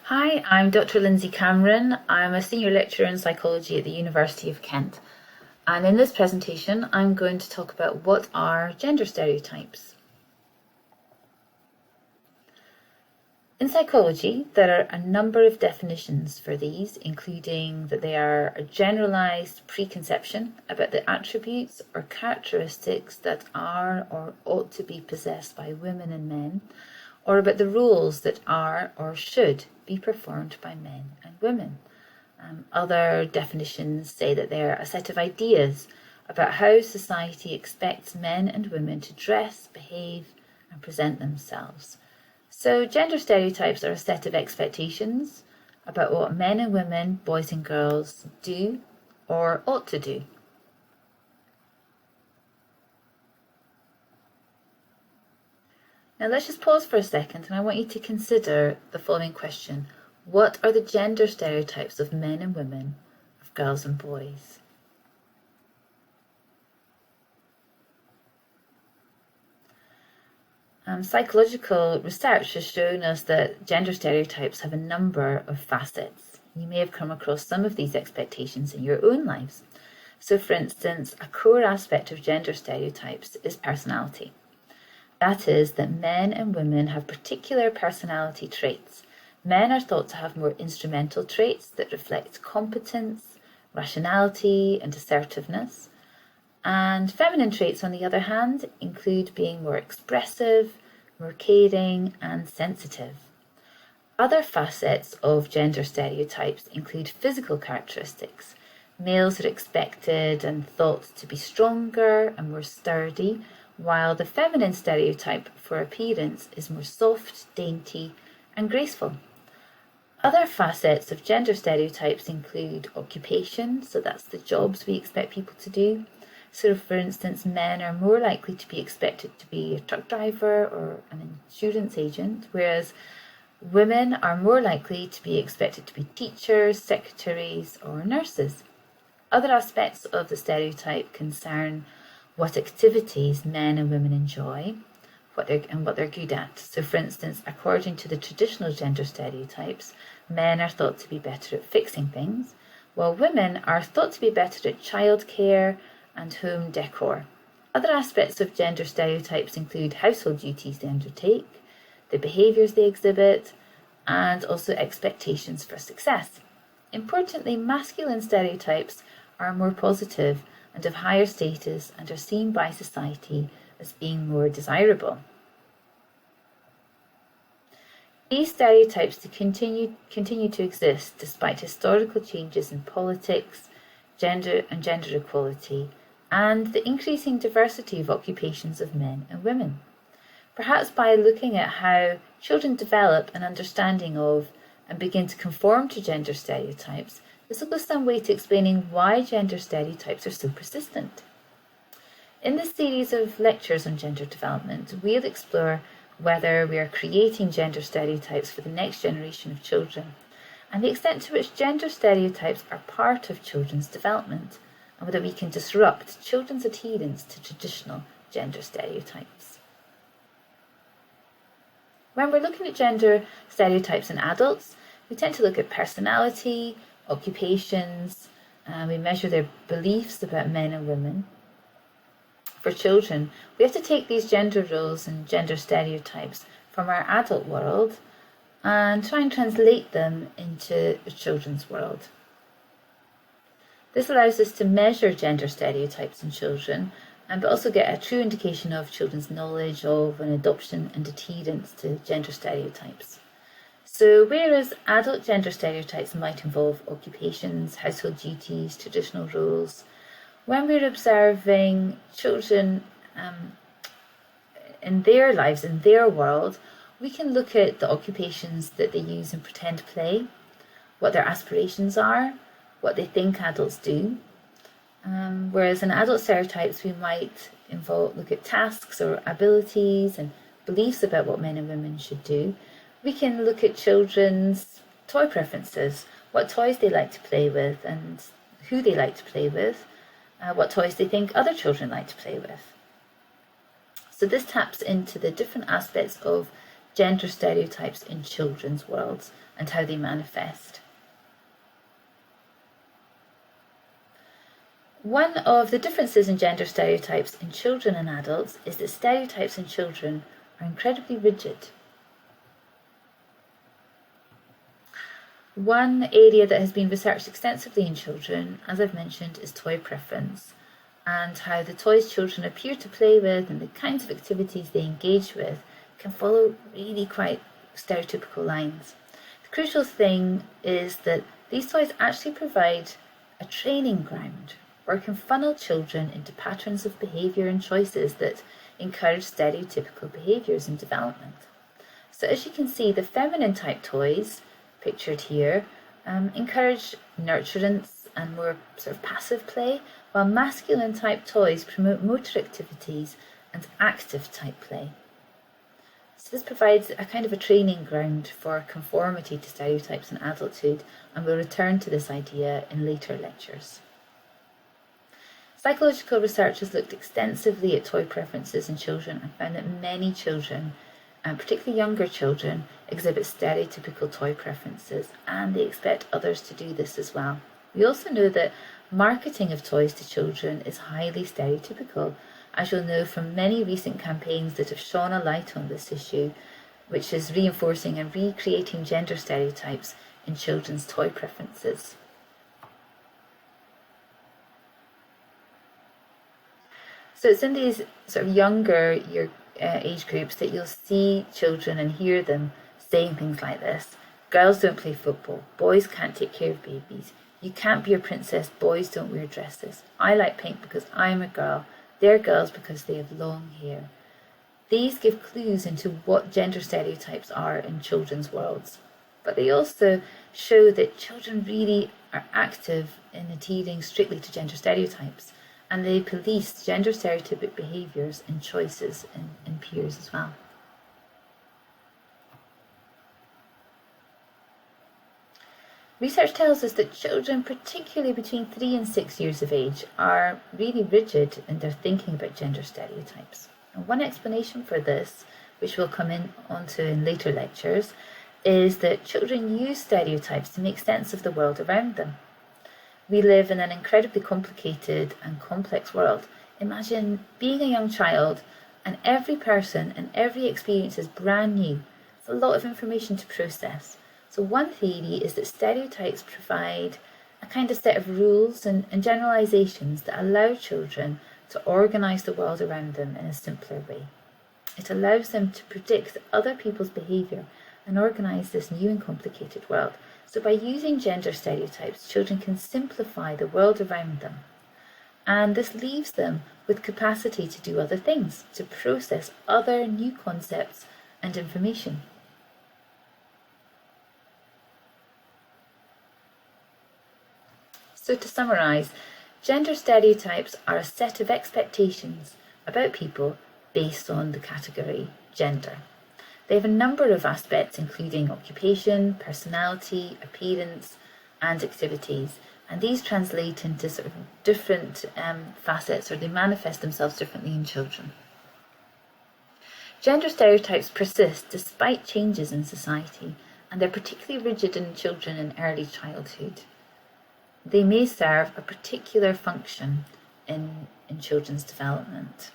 Hi, I'm Dr Lindsey Cameron. I'm a senior lecturer in psychology at the University of Kent. And in this presentation, I'm going to talk about what are gender stereotypes. In psychology, there are a number of definitions for these, including that they are a generalized preconception about the attributes or characteristics that are or ought to be possessed by women and men, or about the roles that are or should be performed by men and women. Other definitions say that they're a set of ideas about how society expects men and women to dress, behave, and present themselves. So gender stereotypes are a set of expectations about what men and women, boys and girls do or ought to do. Now let's just pause for a second, and I want you to consider the following question. What are the gender stereotypes of men and women, of girls and boys? Psychological research has shown us that gender stereotypes have a number of facets. You may have come across some of these expectations in your own lives. So, for instance, a core aspect of gender stereotypes is personality. That is, that men and women have particular personality traits. Men are thought to have more instrumental traits that reflect competence, rationality, and assertiveness. And feminine traits, on the other hand, include being more expressive, more caring, and sensitive. Other facets of gender stereotypes include physical characteristics. Males are expected and thought to be stronger and more sturdy, while the feminine stereotype for appearance is more soft, dainty, and graceful. Other facets of gender stereotypes include occupation, so that's the jobs we expect people to do. So, for instance, men are more likely to be expected to be a truck driver or an insurance agent, whereas women are more likely to be expected to be teachers, secretaries, or nurses. Other aspects of the stereotype concern what activities men and women enjoy, what they're good at. So, for instance, according to the traditional gender stereotypes, men are thought to be better at fixing things, while women are thought to be better at childcare and home decor. Other aspects of gender stereotypes include household duties they undertake, the behaviours they exhibit, and also expectations for success. Importantly, masculine stereotypes are more positive and of higher status and are seen by society as being more desirable. These stereotypes continue to exist despite historical changes in politics, gender equality, and the increasing diversity of occupations of men and women. Perhaps by looking at how children develop an understanding of and begin to conform to gender stereotypes, this will go some way to explaining why gender stereotypes are so persistent. In this series of lectures on gender development, we'll explore whether we are creating gender stereotypes for the next generation of children, and the extent to which gender stereotypes are part of children's development, and whether we can disrupt children's adherence to traditional gender stereotypes. When we're looking at gender stereotypes in adults, we tend to look at personality, occupations, we measure their beliefs about men and women. For children, we have to take these gender roles and gender stereotypes from our adult world and try and translate them into a children's world. This allows us to measure gender stereotypes in children, but also get a true indication of children's knowledge of and adoption and adherence to gender stereotypes. So whereas adult gender stereotypes might involve occupations, household duties, traditional roles, when we're observing children in their lives, in their world, we can look at the occupations that they use in pretend play, what their aspirations are, what they think adults do. Whereas in adult stereotypes, we might look at tasks or abilities and beliefs about what men and women should do. We can look at children's toy preferences, what toys they like to play with and who they like to play with, what toys they think other children like to play with. So this taps into the different aspects of gender stereotypes in children's worlds and how they manifest. One of the differences in gender stereotypes in children and adults is that stereotypes in children are incredibly rigid. One area that has been researched extensively in children, as I've mentioned, is toy preference, and how the toys children appear to play with and the kinds of activities they engage with can follow really quite stereotypical lines. The crucial thing is that these toys actually provide a training ground or can funnel children into patterns of behaviour and choices that encourage stereotypical behaviours in development. So as you can see, the feminine type toys, pictured here, encourage nurturance and more sort of passive play, while masculine type toys promote motor activities and active type play. So this provides a kind of a training ground for conformity to stereotypes in adulthood, and we'll return to this idea in later lectures. Psychological research has looked extensively at toy preferences in children and found that many children, and particularly younger children, exhibit stereotypical toy preferences, and they expect others to do this as well. We also know that marketing of toys to children is highly stereotypical, as you'll know from many recent campaigns that have shone a light on this issue, which is reinforcing and recreating gender stereotypes in children's toy preferences. So it's in these sort of younger age groups that you'll see children and hear them saying things like this. Girls don't play football. Boys can't take care of babies. You can't be a princess. Boys don't wear dresses. I like pink because I'm a girl. They're girls because they have long hair. These give clues into what gender stereotypes are in children's worlds. But they also show that children really are active in adhering strictly to gender stereotypes, and they police gender stereotypic behaviours and choices in peers as well. Research tells us that children, particularly between 3 and 6 years of age, are really rigid in their thinking about gender stereotypes. And one explanation for this, which we'll come onto in later lectures, is that children use stereotypes to make sense of the world around them. We live in an incredibly complicated and complex world. Imagine being a young child and every person and every experience is brand new. It's a lot of information to process. So one theory is that stereotypes provide a kind of set of rules and generalizations that allow children to organise the world around them in a simpler way. It allows them to predict other people's behaviour and organise this new and complicated world. So by using gender stereotypes, children can simplify the world around them. And this leaves them with capacity to do other things, to process other new concepts and information. So to summarise, gender stereotypes are a set of expectations about people based on the category gender. They have a number of aspects, including occupation, personality, appearance, and activities. And these translate into sort of different facets, or they manifest themselves differently in children. Gender stereotypes persist despite changes in society, and they're particularly rigid in children in early childhood. They may serve a particular function in children's development.